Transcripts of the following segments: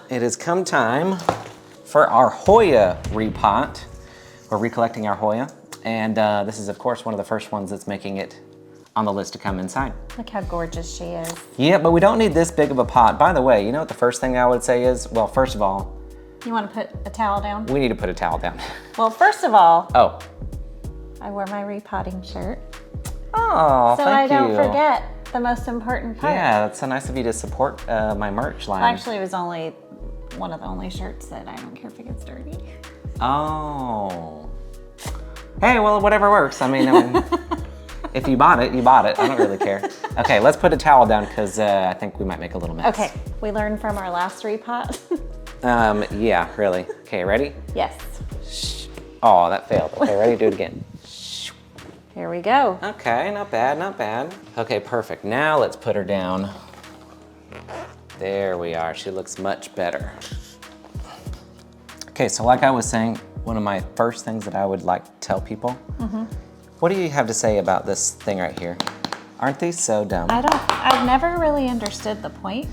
it has come time for our Hoya repot. We're recollecting our Hoya, and this is of course one of the first ones that's making it on the list to come inside. Look how gorgeous she is. Yeah, but we don't need this big of a pot. By the way, you know what the first thing I would say is, well, first of all, you want to put a towel down? we need to put a towel down. Well, first of all, Oh. I wore my repotting shirt. Oh, so thank you. I don't forget the most important part. Yeah, that's so nice of you to support my merch line. Well, actually, it was only one of the only shirts that I don't care if it gets dirty. Oh. Hey, well, whatever works. I mean, if you bought it, you bought it. I don't really care. Okay, let's put a towel down because I think we might make a little mess. Okay, we learned from our last repot. Yeah, really. Okay, ready? Yes. Shh. Oh, that failed. Okay, ready? Do it again. Here we go. Okay, not bad, not bad. Okay, perfect. Now let's put her down. There we are. She looks much better. Okay, so like I was saying, one of my first things that I would like to tell people, what do you have to say about this thing right here? Aren't these so dumb? I've never really understood the point.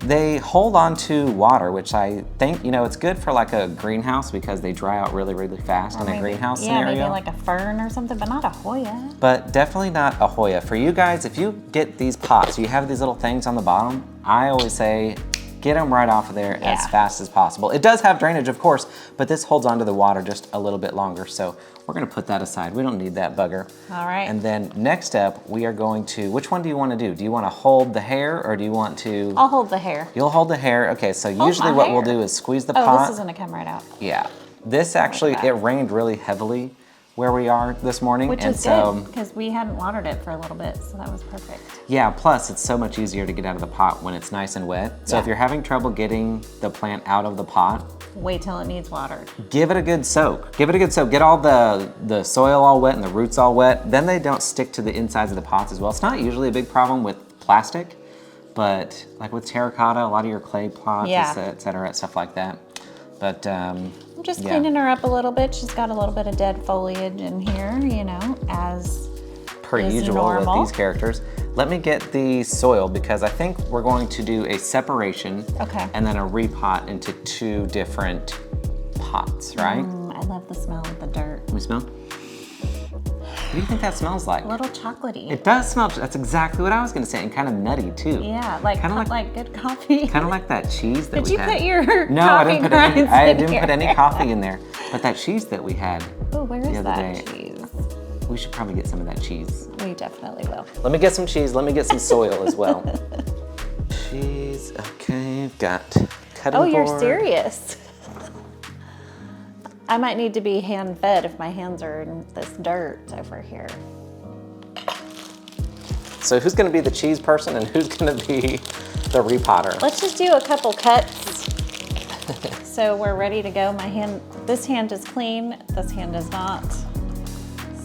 They hold on to water, which I think, you know, it's good for like a greenhouse because they dry out really, really fast in a greenhouse scenario. Yeah, maybe like a fern or something, but not a Hoya. But definitely not a Hoya. For you guys, if you get these pots, you have these little things on the bottom, I always say, get them right off of there as fast as possible. It does have drainage, of course, but this holds onto the water just a little bit longer. So we're gonna put that aside. We don't need that bugger. All right. And then next up, we are going to, which one do you wanna do? Do you wanna hold the hair or do you want to? I'll hold the hair. You'll hold the hair. Okay, so usually what we'll do is squeeze the pot. Oh, this is gonna come right out. Yeah. This actually, it rained really heavily where we are this morning. Which is good, because we hadn't watered it for a little bit, so that was perfect. Yeah, plus it's so much easier to get out of the pot when it's nice and wet. So if you're having trouble getting the plant out of the pot, wait till it needs watered. give it a good soak. Give it a good soak. Get all the soil all wet and the roots all wet. Then they don't stick to the insides of the pots as well. It's not usually a big problem with plastic, but like with terracotta, a lot of your clay pots, et cetera, stuff like that. But I'm just cleaning her up a little bit. She's got a little bit of dead foliage in here, you know, as per usual with these characters. Let me get the soil because I think we're going to do a separation and then a repot into two different pots, right? I love the smell of the dirt. Can we smell? What do you think that smells like? A little chocolatey. It does smell, that's exactly what I was gonna say, and kind of nutty too. Yeah, like good coffee. Kind of like that cheese that we had. Did you put your No, coffee I didn't put any coffee in there. But that cheese that we had the other day. Cheese? We should probably get some of that cheese. We definitely will. Let me get some cheese, let me get some soil as well. Cheese, okay, got cutting board. Oh, you're serious? I might need to be hand-fed if my hands are in this dirt over here. So who's gonna be the cheese person and who's gonna be the repotter? Let's just do a couple cuts. So we're ready to go. This hand is clean, this hand is not.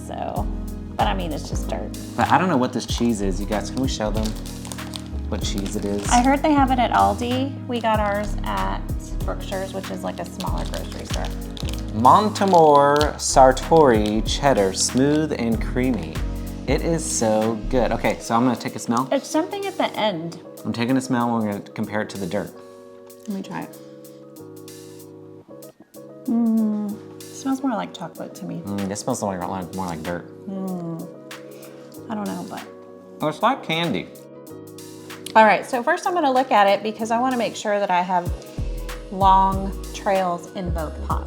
So, but I mean, it's just dirt. But I don't know what this cheese is. You guys, can we show them what cheese it is? I heard they have it at Aldi. We got ours at Brookshire's, which is like a smaller grocery store. Montemor Sartori cheddar, smooth and creamy. It is so good. Okay, so I'm gonna take a smell. It's something at the end. I'm taking a smell and we're gonna compare it to the dirt. Let me try it. It smells more like chocolate to me. This smells more like dirt. I don't know, but. Oh, it's like candy. All right, so first I'm gonna look at it because I wanna make sure that I have long trails in both pots.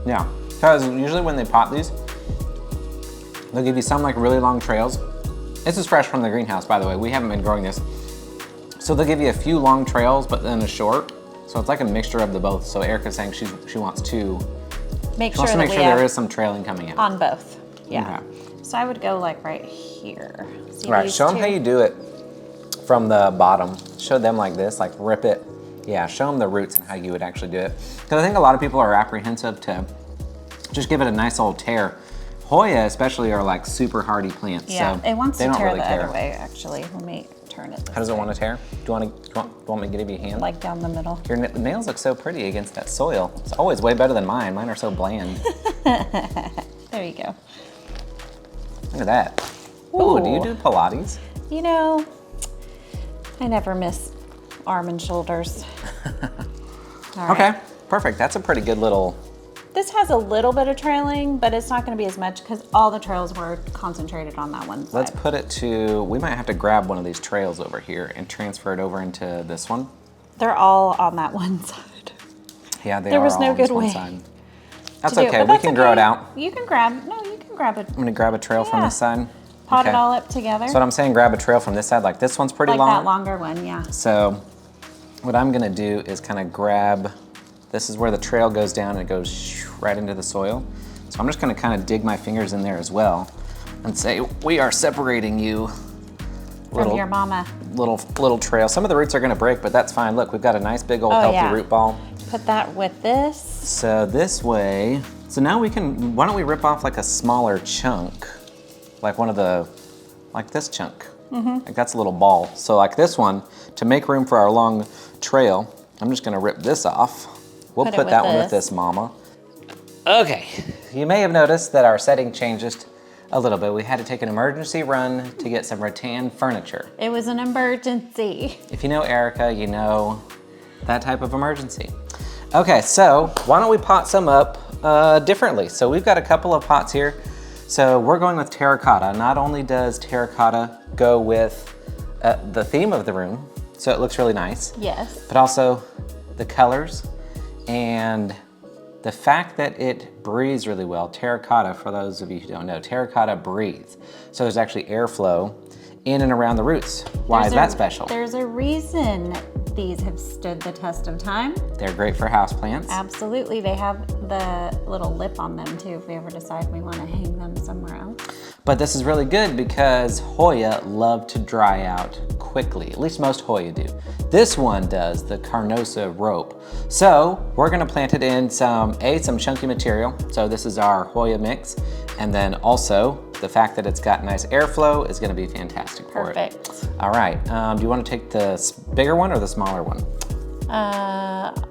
Yeah, because usually when they pot these, they'll give you some like really long trails. This is fresh from the greenhouse, by the way. We haven't been growing this. So they'll give you a few long trails, but then a short. So it's like a mixture of the both. So Erika's saying she wants two. Make sure that there is some trailing coming out. On both, yeah. Okay. So I would go like right here. See right, show them how you do it from the bottom. Show them like this, like rip it. Yeah, show them the roots and how you would actually do it. Because I think a lot of people are apprehensive to just give it a nice old tear. Hoya especially are like super hardy plants. Yeah, so it wants to tear really the other way actually. Let me turn it this How does it way. want to tear? Do you want me to give you a hand? Like down the middle. Your nails look so pretty against that soil. It's always way better than mine. Mine are so bland. There you go. Look at that. Ooh, do you do Pilates? You know, I never miss arm and shoulders. All right. Okay, perfect. That's a pretty good little. This has a little bit of trailing, but it's not going to be as much because all the trails were concentrated on that one side. Let's put it to, we might have to grab one of these trails over here and transfer it over into this one. They're all on that one side. Yeah, they There are was all no on this good one way side. That's to do it, okay, but we that's can grow it okay. out. You can grab, no, you can grab it. I'm gonna grab a trail from Yeah. this side. Pot Okay. it all up together. So what I'm saying, grab a trail from this side, like this one's pretty like long. that longer one, yeah. So what I'm gonna do is kind of grab, this is where the trail goes down and it goes right into the soil. So I'm just gonna kind of dig my fingers in there as well and say, we are separating you. From your mama. Little trail. Some of the roots are gonna break, but that's fine. Look, we've got a nice big old healthy yeah. root ball. Put that with this. So this way, so now we can, why don't we rip off like a smaller chunk? Like one of the, like this chunk. Like that's a little ball. So like this one, to make room for our long trail, I'm just gonna rip this off. We'll Put it put with that one with this. this mama. Okay, you may have noticed that our setting changed just a little bit. We had to take an emergency run to get some rattan furniture. It was an emergency. If you know Erica, you know that type of emergency. Okay, so why don't we pot some up differently? So we've got a couple of pots here. So we're going with terracotta. Not only does terracotta go with the theme of the room, so it looks really nice, Yes. but also the colors and the fact that it breathes really well. Terracotta, for those of you who don't know, terracotta breathes. So there's actually airflow in and around the roots. Why is that special? There's a reason these have stood the test of time. They're great for houseplants. Absolutely. They have the little lip on them too if we ever decide we want to hang them somewhere else. But this is really good because Hoya love to dry out quickly. At least most Hoya do. This one does, the Carnosa rope. So we're gonna plant it in some chunky material. So this is our Hoya mix. And then also the fact that it's got nice airflow is gonna be fantastic for it. Perfect. All right, do you wanna take the bigger one or the smaller one?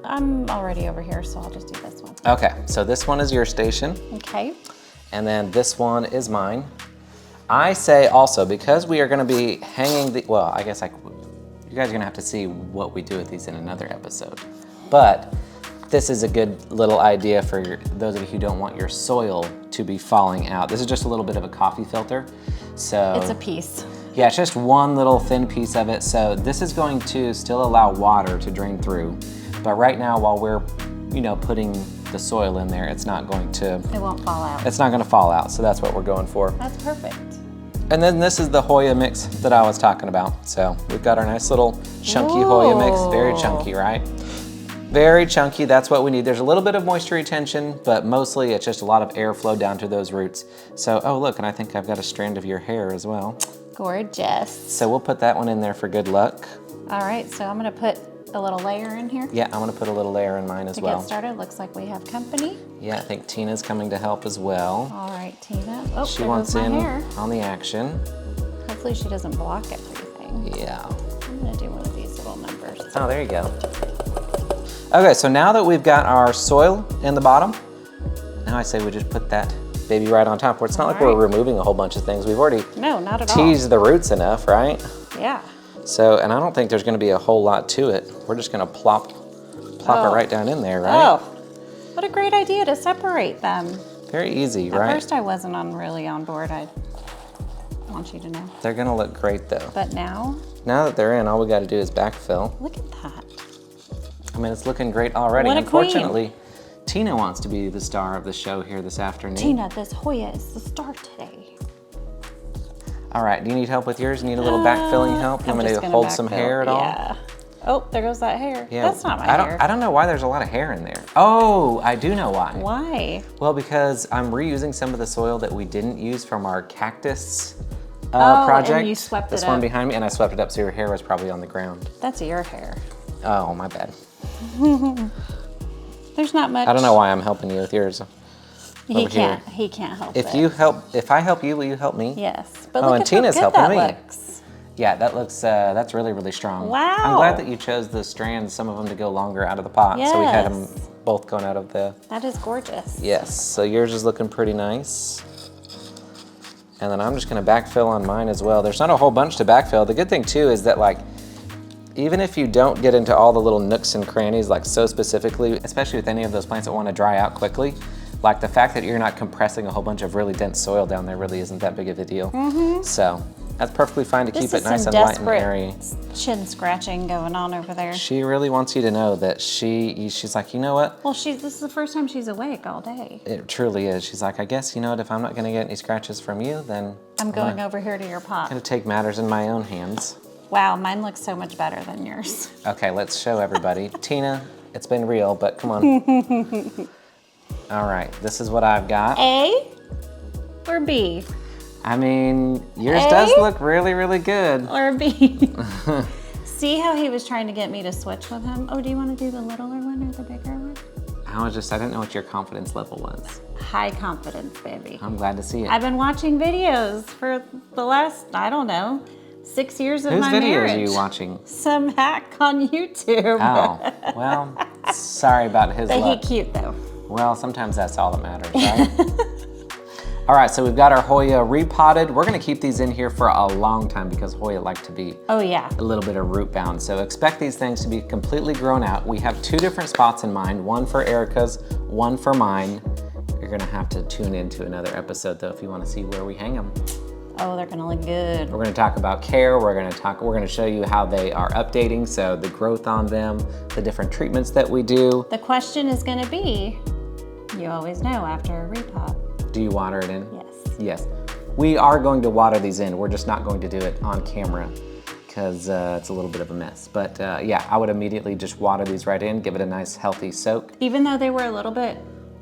I'm already over here, so I'll just do this one. Okay, so this one is your station. Okay. And then this one is mine. I say also, because we are gonna be hanging the, well, I guess you guys are gonna have to see what we do with these in another episode. But this is a good little idea for those of you who don't want your soil to be falling out. This is just a little bit of a coffee filter. So It's a piece. yeah, it's just one little thin piece of it. So this is going to still allow water to drain through. But right now, while we're, putting the soil in there, it's not going to, It won't fall out. it's not gonna fall out. So that's what we're going for. That's perfect. And then this is the Hoya mix that I was talking about. So we've got our nice little chunky Hoya mix, very chunky, right? Very chunky, that's what we need. There's a little bit of moisture retention, but mostly it's just a lot of airflow down to those roots. So, oh look, and I think I've got a strand of your hair as well. Gorgeous. So we'll put that one in there for good luck. All right, so I'm gonna put a little layer in here Yeah, I'm gonna put a little layer in mine as to well. get started. Looks like we have company. Yeah, I think Tina's coming to help as well. All right, Tina. Oh, She there wants goes my in hair. on the action. Hopefully she doesn't block everything. Yeah. I'm gonna do one of these little numbers. Oh, there you go. Okay, so now that we've got our soil in the bottom, now I say we just put that baby right on top. Where it's not like we're removing a whole bunch of things. We've already No, not at all. teased the roots enough, right? Yeah. So, and I don't think there's gonna be a whole lot to it. We're just gonna plop it right down in there, right? Oh, what a great idea to separate them. Very easy, At right? first I wasn't really on board. I want you to know. They're gonna look great though. But now, Now that they're in, all we gotta do is backfill. look at that. I mean, it's looking great already. What a queen. Unfortunately, Tina wants to be the star of the show here this afternoon. Tina, this Hoya is the star today. All right, do you need help with yours? Need a little backfilling help? You I'm want me just to gonna hold some backfill. hair at all? Yeah. Oh, there goes that hair. Yeah. That's not my hair. I don't know why there's a lot of hair in there. Oh, I do know why. Why? Well, because I'm reusing some of the soil that we didn't use from our cactus Oh, project. and you swept this it one up. behind me, and I swept it up so your hair was probably on the ground. That's your hair. Oh, my bad. There's not much. I don't know why I'm helping you with yours. He over can't. here. He can't help If it. if I help you, will you help me? Yes. But Oh, look and at Tina's how good helping that me. looks. Yeah, that looks, that's really, really strong. Wow. I'm glad that you chose the strands, some of them to go longer out of the pot. So we had them Yes. both going out of the, That is gorgeous. yes. So yours is looking pretty nice. And then I'm just gonna backfill on mine as well. There's not a whole bunch to backfill. The good thing too is that like, Even if you don't get into all the little nooks and crannies, like so specifically, especially with any of those plants that want to dry out quickly, like the fact that you're not compressing a whole bunch of really dense soil down there really isn't that big of a deal. So that's perfectly fine to keep it nice and light and airy. Chin scratching going on over there. She really wants you to know that she's like, you know what? Well, this is the first time she's awake all day. It truly is. She's like, I guess, you know what, if I'm not gonna get any scratches from you, then I'm going over here to your pot. I'm gonna take matters in my own hands. Wow, mine looks so much better than yours. Okay, let's show everybody. Tina, it's been real, but come on. All right, this is what I've got. A or B? I mean, yours does look really, really good. Or B? See how he was trying to get me to switch with him? Oh, do you want to do the littler one or the bigger one? I didn't know what your confidence level was. High confidence, baby. I'm glad to see it. I've been watching videos for the last, I don't know, 6 years of my marriage. Whose videos are you watching? Some hack on YouTube. Oh, well, sorry about his luck. But he cute though. Well, sometimes that's all that matters, right? All right, so we've got our Hoya repotted. We're gonna keep these in here for a long time because Hoya like to be a little bit of root bound. So expect these things to be completely grown out. We have 2 different spots in mind, one for Erika's, one for mine. You're gonna have to tune into another episode though if you wanna see where we hang them. Oh, they're gonna look good. We're gonna talk about care. We're gonna show you how they are updating. So the growth on them, the different treatments that we do. The question is gonna be, you always know after a repot. Do you water it in? Yes. Yes. We are going to water these in. We're just not going to do it on camera because it's a little bit of a mess. But yeah, I would immediately just water these right in, give it a nice healthy soak. Even though they were a little bit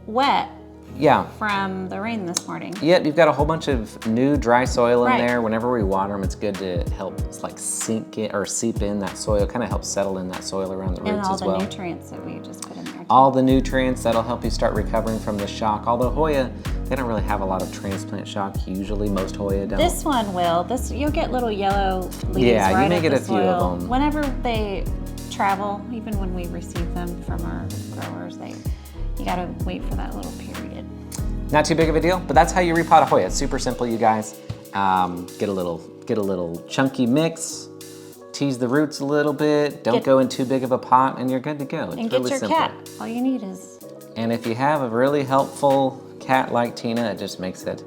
wet. Yeah. From the rain this morning. Yeah, you've got a whole bunch of new dry soil in there. Whenever we water them, it's good to help like sink it or seep in that soil, kind of help settle in that soil around the roots as well. And all the nutrients that we just put in there too. All the nutrients, that'll help you start recovering from the shock. Although Hoya, they don't really have a lot of transplant shock. Usually most Hoya don't. This one will. You'll get little yellow leaves yeah, you may at get the a few soil. of them. Whenever they travel, even when we receive them from our growers, you gotta wait for that little period. Not too big of a deal, but that's how you repot a Hoya. It's super simple, you guys. Get a little chunky mix, tease the roots a little bit, don't go in too big of a pot, and you're good to go. It's and really get your simple. cat. All you need is. And if you have a really helpful cat like Tina, it just makes it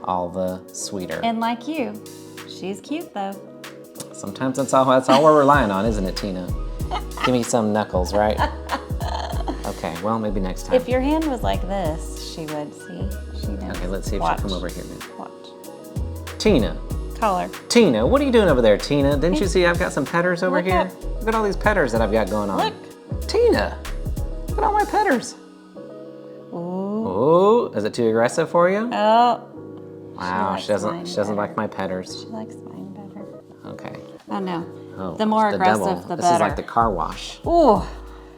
all the sweeter. And like you, she's cute though. Sometimes that's all we're relying on, isn't it, Tina? Give me some knuckles, right? Okay, well, maybe next time. If your hand was like this, she would see. She knows. Okay, let's see if she'll come over here now. Watch. Tina. Call her. Tina, what are you doing over there, Tina? Didn't you see I've got some petters over Look here? up. Look at all these petters that I've got going on. Look. Tina, look at all my petters. Ooh. Ooh, is it too aggressive for you? Oh. Wow, she doesn't like my petters. She likes mine better. Okay. Oh no. Oh, The more aggressive, double. the This better. is like the car wash. Ooh.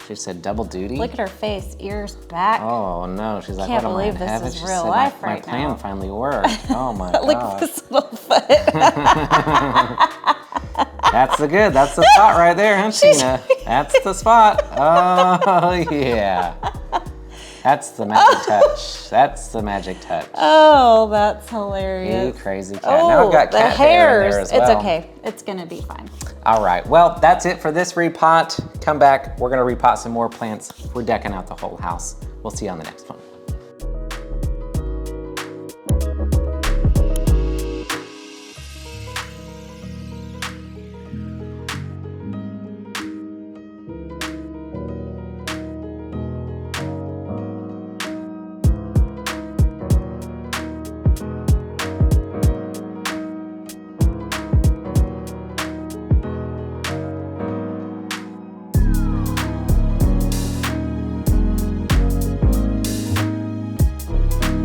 She said double duty. Look at her face, ears back. Oh no, she's like, Can't what am I in believe this heaven? is She real said, life my right plan now. finally worked. Oh my god. Look at this little foot. That's the spot right there, huh, Tina? That's the spot. Oh yeah. That's the magic touch. That's the magic touch. Oh, that's hilarious. You crazy cat. Oh, Now I've got cat hair in there as well. It's okay. It's gonna be fine. All right, well, that's it for this repot. Come back, we're gonna repot some more plants. We're decking out the whole house. We'll see you on the next one.